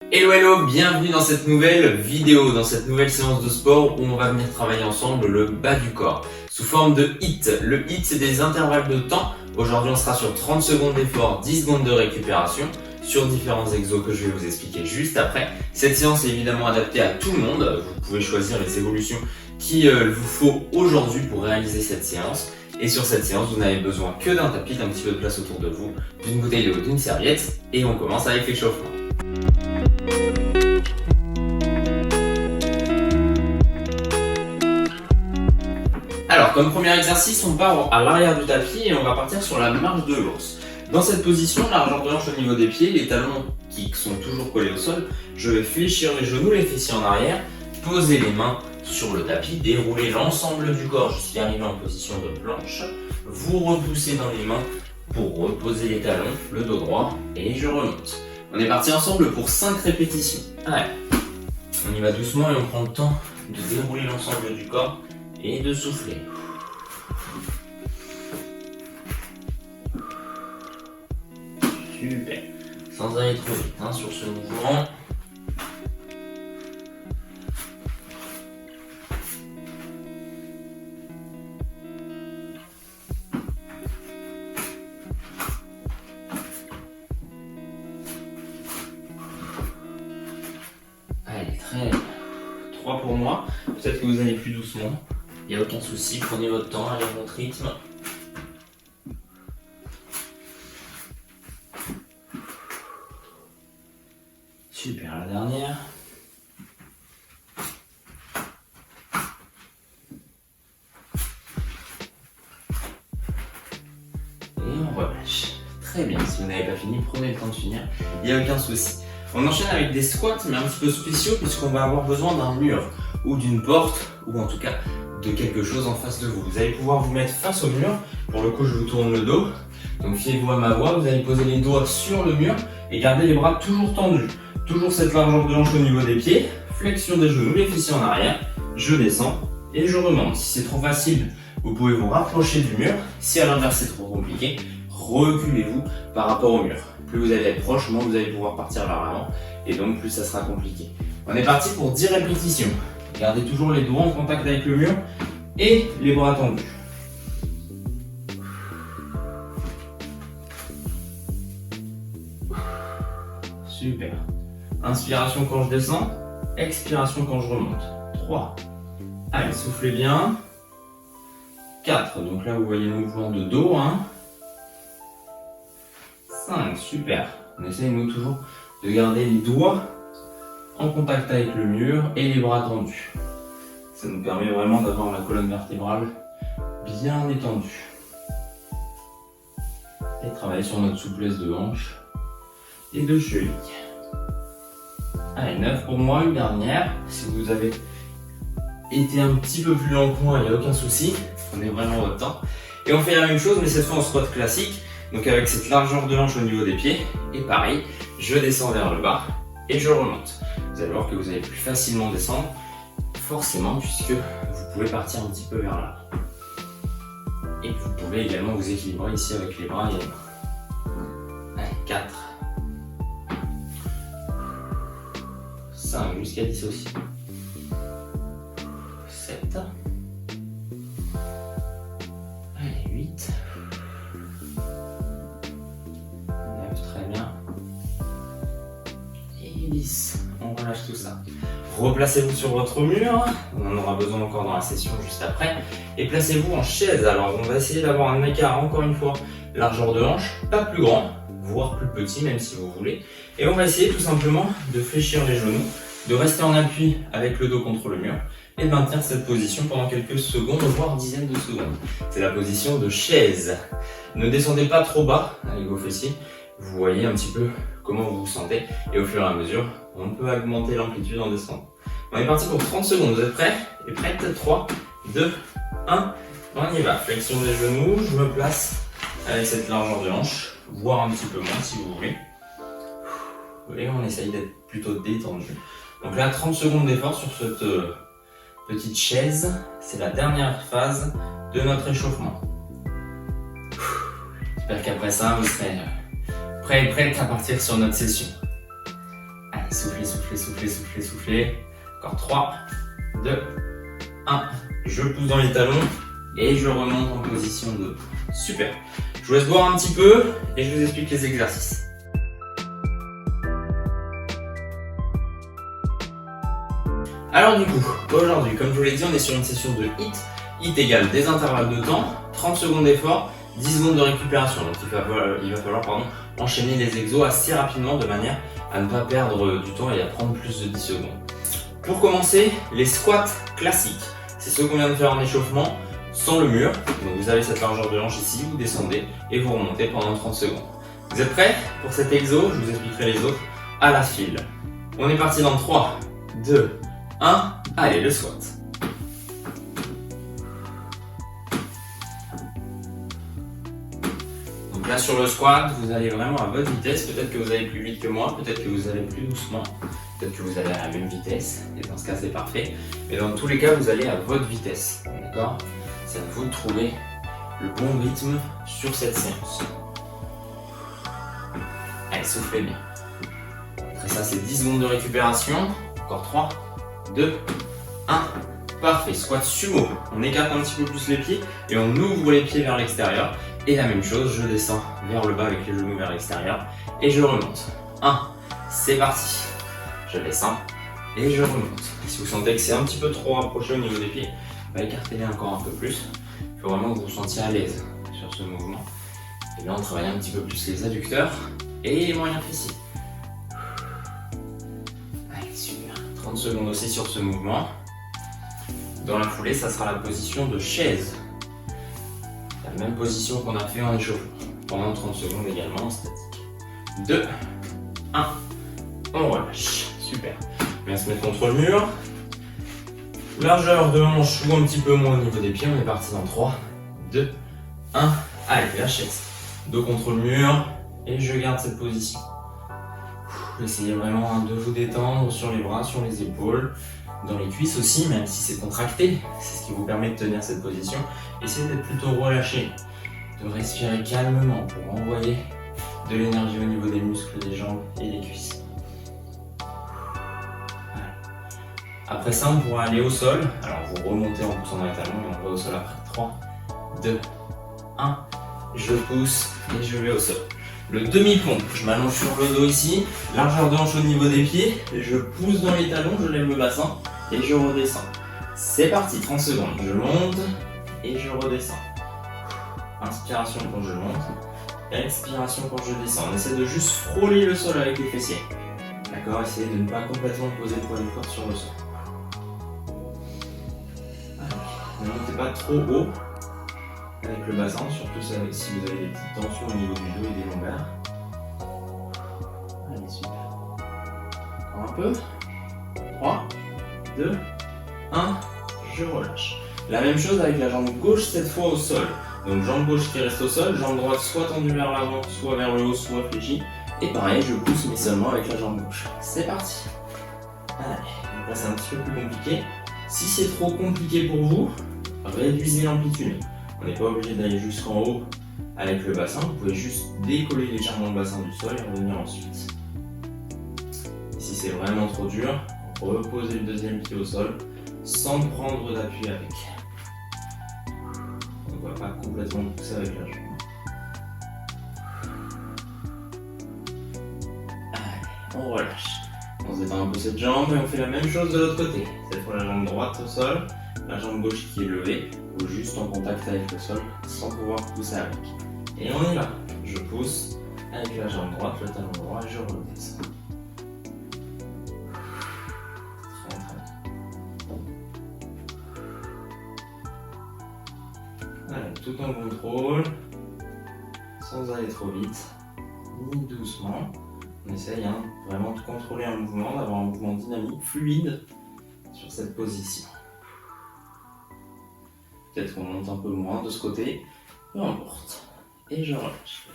Hello hello, bienvenue dans cette nouvelle vidéo, dans cette nouvelle séance de sport où on va venir travailler ensemble le bas du corps sous forme de HIIT. Le HIIT, c'est des intervalles de temps. Aujourd'hui on sera sur 30 secondes d'effort, 10 secondes de récupération sur différents exos que je vais vous expliquer juste après. Cette séance est évidemment adaptée à tout le monde. Vous pouvez choisir les évolutions qu'il vous faut aujourd'hui pour réaliser cette séance. Et sur cette séance, vous n'avez besoin que d'un tapis, d'un petit peu de place autour de vous, d'une bouteille d'eau, d'une serviette. Et on commence avec l'échauffement. Alors, comme premier exercice, on part à l'arrière du tapis et on va partir sur la marche de l'ours. Dans cette position, largeur de hanche au niveau des pieds, les talons qui sont toujours collés au sol, je vais fléchir les genoux, les fessiers en arrière, poser les mains sur le tapis, dérouler l'ensemble du corps jusqu'à arriver en position de planche. Vous repoussez dans les mains pour reposer les talons, le dos droit, et je remonte. On est parti ensemble pour 5 répétitions. Allez, on y va doucement et on prend le temps de dérouler l'ensemble du corps et de souffler. Super. Sans aller trop vite sur ce mouvement. Allez, très bien. 3 pour moi. Peut-être que vous allez plus doucement. Il n'y a aucun souci, prenez votre temps, allez à votre rythme. Super, la dernière. Et on relâche. Très bien, si vous n'avez pas fini, prenez le temps de finir, il n'y a aucun souci. On enchaîne avec des squats, mais un petit peu spéciaux, puisqu'on va avoir besoin d'un mur, ou d'une porte, ou en tout cas de quelque chose en face de vous. Vous allez pouvoir vous mettre face au mur. Pour le coup, je vous tourne le dos. Donc fiez-vous à ma voix, vous allez poser les doigts sur le mur et garder les bras toujours tendus. Toujours cette largeur de hanche au niveau des pieds, flexion des genoux, les fessiers en arrière, je descends et je remonte. Si c'est trop facile, vous pouvez vous rapprocher du mur. Si à l'inverse c'est trop compliqué, reculez-vous par rapport au mur. Plus vous allez être proche, moins vous allez pouvoir partir vers l'avant et donc plus ça sera compliqué. On est parti pour 10 répétitions. Gardez toujours les doigts en contact avec le mur et les bras tendus. Super. Inspiration quand je descends, expiration quand je remonte. 3. Allez, soufflez bien. 4. Donc là, vous voyez le mouvement de dos. 5. Super. On essaye, nous, toujours de garder les doigts en contact avec le mur et les bras tendus. Ça nous permet vraiment d'avoir la colonne vertébrale bien étendue. Et travailler sur notre souplesse de hanche et de cheville. Allez, 9 pour moi, une dernière. Si vous avez été un petit peu plus lent que moi, il n'y a aucun souci. Prenez vraiment votre temps. Et on fait la même chose, mais cette fois en squat classique. Donc avec cette largeur de hanche au niveau des pieds. Et pareil, je descends vers le bas et je remonte. Vous allez voir que vous allez plus facilement descendre, forcément, puisque vous pouvez partir un petit peu vers là. Et vous pouvez également vous équilibrer ici avec les bras et les mains. Allez, 4. 5, jusqu'à 10 aussi. 7. Allez, 8. 9, très bien. Et 10. On relâche tout ça. Replacez-vous sur votre mur. On en aura besoin encore dans la session juste après. Et placez-vous en chaise. Alors, on va essayer d'avoir un écart, encore une fois, largeur de hanche, pas plus grand, voire plus petit, même si vous voulez. Et on va essayer tout simplement de fléchir les genoux, de rester en appui avec le dos contre le mur et de maintenir cette position pendant quelques secondes, voire dizaines de secondes. C'est la position de chaise. Ne descendez pas trop bas avec vos fessiers. Vous voyez un petit peu comment vous vous sentez et au fur et à mesure, on peut augmenter l'amplitude en descendant. On est parti pour 30 secondes. Vous êtes prêts et prêtes? 3, 2, 1. On y va. Flexion des genoux. Je me place avec cette largeur de hanche, voire un petit peu moins si vous voulez. Et on essaye d'être plutôt détendu. Donc là, 30 secondes d'effort sur cette petite chaise. C'est la dernière phase de notre échauffement. J'espère qu'après ça, vous serez prêts et prêtes à partir sur notre session. Allez. Soufflez, soufflez, soufflez, soufflez, soufflez. Encore 3, 2, 1. Je pousse dans les talons et je remonte en position de dos. Super. Je vous laisse boire un petit peu et je vous explique les exercices. Alors du coup, aujourd'hui, comme je vous l'ai dit, on est sur une session de HIIT. HIIT égale des intervalles de temps, 30 secondes d'effort, 10 secondes de récupération. Donc il va falloir enchaîner les exos assez rapidement de manière à ne pas perdre du temps et à prendre plus de 10 secondes. Pour commencer, les squats classiques. C'est ce qu'on vient de faire en échauffement, sans le mur. Donc vous avez cette largeur de hanche ici, vous descendez et vous remontez pendant 30 secondes. Vous êtes prêts pour cet exo? Je vous expliquerai les autres à la file. On est parti dans 3, 2, 1. Allez, le squat. Donc là sur le squat, vous allez vraiment à votre vitesse. Peut-être que vous allez plus vite que moi, peut-être que vous allez plus doucement, peut-être que vous allez à la même vitesse. Et dans ce cas, c'est parfait. Mais dans tous les cas, vous allez à votre vitesse. D'accord? C'est à vous de trouver le bon rythme sur cette séance. Allez, soufflez bien. Après ça, c'est 10 secondes de récupération. Encore 3, 2, 1. Parfait. Squat sumo. On écarte un petit peu plus les pieds et on ouvre les pieds vers l'extérieur. Et la même chose, je descends vers le bas avec les genoux vers l'extérieur et je remonte. 1. C'est parti. Je descends et je remonte. Si vous sentez que c'est un petit peu trop rapproché au niveau des pieds, écartez-les encore un peu plus. Il faut vraiment que vous vous sentiez à l'aise sur ce mouvement. Et là, on travaille un petit peu plus les adducteurs et les moyens fessiers. Allez, super. 30 secondes aussi sur ce mouvement. Dans la foulée, ça sera la position de chaise. La même position qu'on a fait en échauffement. Pendant 30 secondes également en statique. 2, 1. On relâche. Super. On vient se mettre contre le mur. Largeur de hanche ou un petit peu moins au niveau des pieds. On est parti dans 3, 2, 1. Allez, la chaise. Dos contre le mur. Et je garde cette position. Essayez vraiment de vous détendre sur les bras, sur les épaules, dans les cuisses aussi, même si c'est contracté. C'est ce qui vous permet de tenir cette position. Essayez d'être plutôt relâché, de respirer calmement pour envoyer de l'énergie au niveau des muscles des jambes et des cuisses. Après ça, on pourra aller au sol. Alors vous remontez en poussant dans les talons et on va au sol après. 3, 2, 1. Je pousse et je vais au sol. Le demi-pompe, je m'allonge sur le dos ici, largeur de hanche au niveau des pieds, je pousse dans les talons, je lève le bassin et je redescends. C'est parti, 30 secondes. Je monte et je redescends. Inspiration quand je monte, expiration quand je descends. On essaie de juste frôler le sol avec les fessiers. D'accord, essayez de ne pas complètement poser le poids du corps sur le sol. Allez, ne montez pas trop haut avec le bassin, surtout si vous avez des petites tensions au niveau du dos et des lombaires. Allez, super. Encore un peu. 3, 2, 1. Je relâche. La même chose avec la jambe gauche, cette fois au sol. Donc jambe gauche qui reste au sol, jambe droite soit tendue vers l'avant, soit vers le haut, soit fléchie. Et pareil, je pousse mais seulement avec la jambe gauche. C'est parti. Allez, donc là c'est un petit peu plus compliqué. Si c'est trop compliqué pour vous, réduisez l'amplitude. On n'est pas obligé d'aller jusqu'en haut avec le bassin, vous pouvez juste décoller légèrement le bassin du sol et revenir ensuite. Et si c'est vraiment trop dur, reposez le deuxième pied au sol sans prendre d'appui avec. On ne va pas complètement pousser avec la jambe. Allez, on relâche. On se détend un peu cette jambe et on fait la même chose de l'autre côté. Cette fois la jambe droite au sol, la jambe gauche qui est levée ou juste en contact avec le sol sans pouvoir pousser avec. Et on y va. Je pousse avec la jambe droite, le talon droit et je redescends. Très bien. Allez, tout en contrôle, sans aller trop vite, ni doucement. On essaye vraiment de contrôler un mouvement, d'avoir un mouvement dynamique, fluide sur cette position. Peut-être qu'on monte un peu moins de ce côté, peu importe. Et je relâche.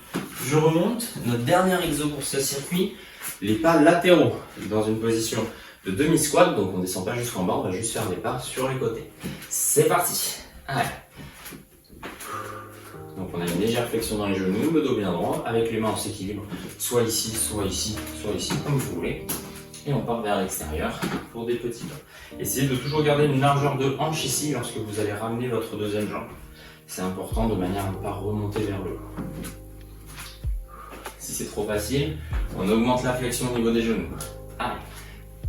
Je remonte, notre dernier exo pour ce circuit, les pas latéraux, dans une position de demi-squat, donc on ne descend pas jusqu'en bas, on va juste faire des pas sur les côtés. C'est parti. Allez. Donc on a une légère flexion dans les genoux, le dos bien droit, avec les mains en s'équilibre, soit ici, soit ici, soit ici, comme vous voulez. Et on part vers l'extérieur pour des petits pas. Essayez de toujours garder une largeur de hanche ici lorsque vous allez ramener votre deuxième jambe. C'est important de manière à ne pas remonter vers le haut. Si c'est trop facile, on augmente la flexion au niveau des genoux. Allez,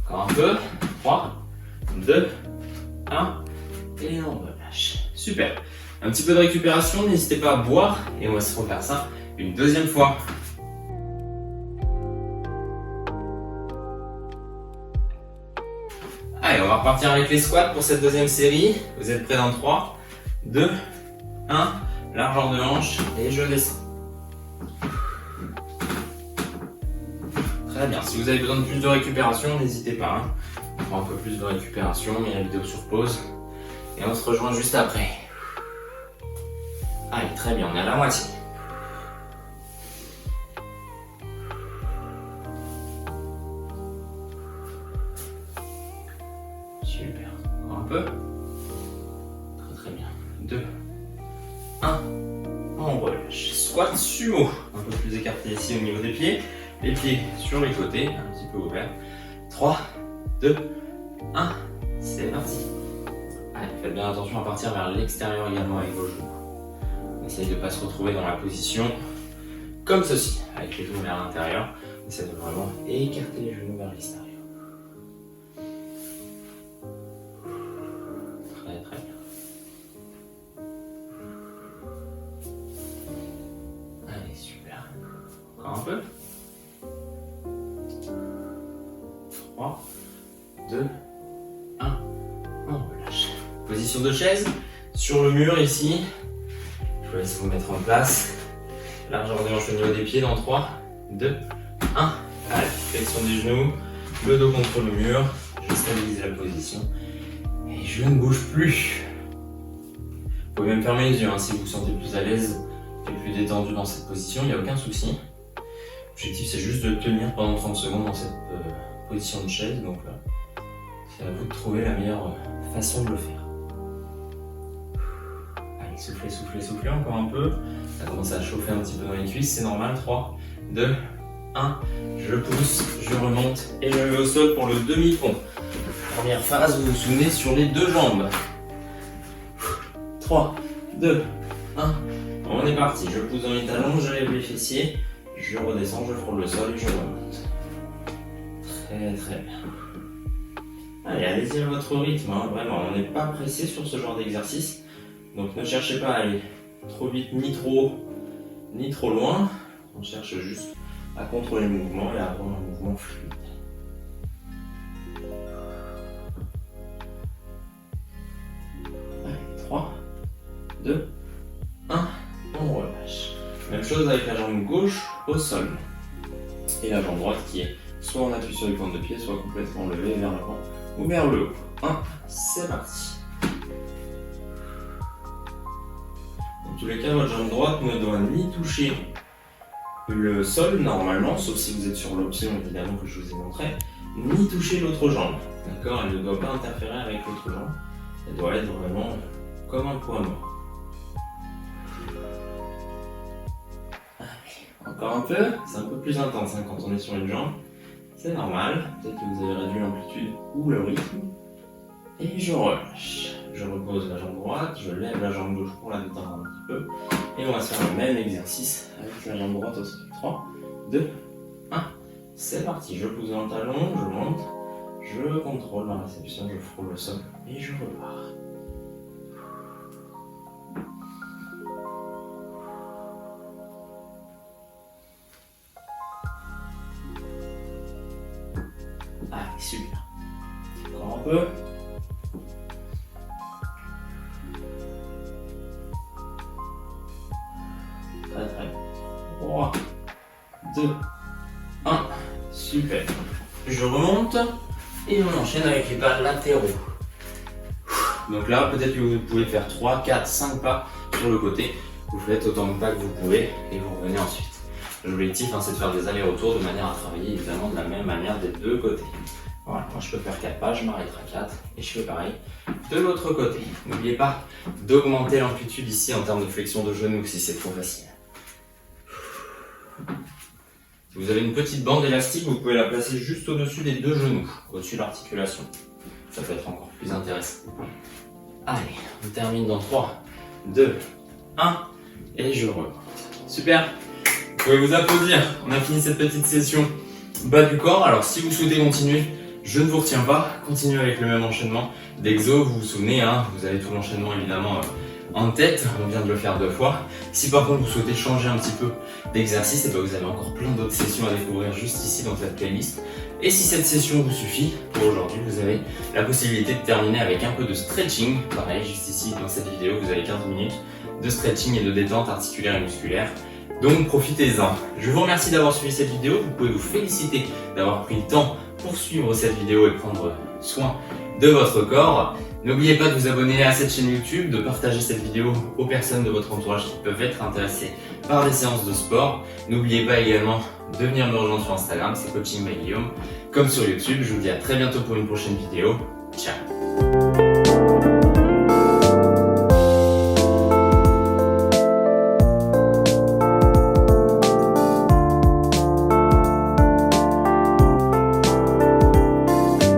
encore un peu. 3, 2, 1, et on relâche. Super. Un petit peu de récupération, n'hésitez pas à boire et on va se refaire ça une deuxième fois. Allez, on va repartir avec les squats pour cette deuxième série. Vous êtes prêts dans 3, 2, 1, largeur de hanche et je descends. Très bien, si vous avez besoin de plus de récupération, n'hésitez pas. On prend un peu plus de récupération, met la vidéo sur pause et on se rejoint juste après. Allez, très bien, on est à la moitié. Super, encore un peu. Très bien. 2, 1, on relâche. Squat sumo, un peu plus écarté ici au niveau des pieds. Les pieds sur les côtés, un petit peu ouverts. 3, 2, 1, c'est parti. Allez, faites bien attention à partir vers l'extérieur également avec vos genoux. Essayez de ne pas se retrouver dans la position comme ceci, avec les genoux vers l'intérieur. Essayez de vraiment écarter les genoux vers l'extérieur. Très bien. Allez, super. Encore un peu. 3, 2, 1, on relâche. Position de chaise, sur le mur ici. Je vous laisse vous mettre en place. Largeur de hanche au niveau des pieds dans 3, 2, 1. Allez, flexion des genoux, le dos contre le mur. Je stabilise la position et je ne bouge plus. Vous pouvez même fermer les yeux si vous vous sentez plus à l'aise et plus détendu dans cette position, il n'y a aucun souci. L'objectif c'est juste de tenir pendant 30 secondes dans cette position de chaise, donc c'est à vous de trouver la meilleure façon de le faire. Allez, soufflez, soufflez, soufflez encore un peu. Ça commence à chauffer un petit peu dans les cuisses, c'est normal. 3, 2, 1, je pousse, je remonte et je vais au sol pour le demi-pont. Première phase, vous vous souvenez, sur les deux jambes. 3, 2, 1, on est parti. Je pousse dans les talons, je lève les fessiers, je redescends, je frôle le sol et je remonte. Très bien. Allez, allez-y à votre rythme, vraiment, on n'est pas pressé sur ce genre d'exercice. Donc ne cherchez pas à aller trop vite, ni trop loin. On cherche juste à contrôler le mouvement et à avoir un mouvement fluide. Allez, 3, 2, 1, on relâche. Même chose avec la jambe gauche au sol. Et la jambe droite qui est soit en appui sur les pointes de pied, soit complètement levée vers l'avant ou vers le haut. 1, c'est parti. Dans tous les cas, votre jambe droite ne doit ni toucher le sol normalement, sauf si vous êtes sur l'option évidemment que je vous ai montré, ni toucher l'autre jambe. D'accord, elle ne doit pas interférer avec l'autre jambe. Elle doit être vraiment comme un point mort. Encore un peu, c'est un peu plus intense quand on est sur une jambe. C'est normal, peut-être que vous avez réduit l'amplitude ou le rythme. Et je relâche. Je repose la jambe droite, je lève la jambe gauche pour la détendre un petit peu. Et on va faire le même exercice avec la jambe droite au sol. 3, 2, 1. C'est parti, je pousse dans le talon, je monte, je contrôle ma réception, je frôle le sol et je repars. Allez, super. Encore un peu. Très. 3, 2, 1. Super. Je remonte et on enchaîne avec les pas latéraux. Donc là, peut-être que vous pouvez faire 3, 4, 5 pas sur le côté. Vous faites autant de pas que vous pouvez et vous revenez ensuite. L'objectif, c'est de faire des allers-retours de manière à travailler évidemment de la même manière des deux côtés. Voilà, moi je peux faire 4 pas, je m'arrête à 4 et je fais pareil de l'autre côté. N'oubliez pas d'augmenter l'amplitude ici en termes de flexion de genoux si c'est trop facile. Vous avez une petite bande élastique, vous pouvez la placer juste au-dessus des deux genoux, au-dessus de l'articulation. Ça peut être encore plus intéressant. Allez, on termine dans 3, 2, 1, et je remonte. Super! Vous pouvez vous applaudir, on a fini cette petite session bas du corps. Alors si vous souhaitez continuer, je ne vous retiens pas, continuez avec le même enchaînement d'exo. Vous vous souvenez, hein, vous avez tout l'enchaînement évidemment en tête, on vient de le faire 2 fois. Si par contre vous souhaitez changer un petit peu d'exercice, vous avez encore plein d'autres sessions à découvrir juste ici dans cette playlist. Et si cette session vous suffit, pour aujourd'hui, vous avez la possibilité de terminer avec un peu de stretching. Pareil, juste ici dans cette vidéo, vous avez 15 minutes de stretching et de détente articulaire et musculaire. Donc profitez-en. Je vous remercie d'avoir suivi cette vidéo. Vous pouvez vous féliciter d'avoir pris le temps pour suivre cette vidéo et prendre soin de votre corps. N'oubliez pas de vous abonner à cette chaîne YouTube, de partager cette vidéo aux personnes de votre entourage qui peuvent être intéressées par les séances de sport. N'oubliez pas également de venir me rejoindre sur Instagram, c'est Coaching by Guillaume, comme sur YouTube. Je vous dis à très bientôt pour une prochaine vidéo.